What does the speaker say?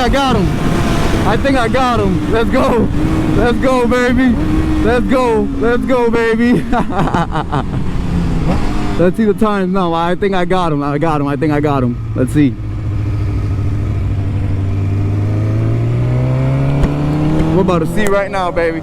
I got him. I think I got him. Let's go. Let's go, baby. Let's go. Let's go, baby. Let's see the times now. I think I got him. I got him. I think I got him. Let's see. We're about to see right now, baby.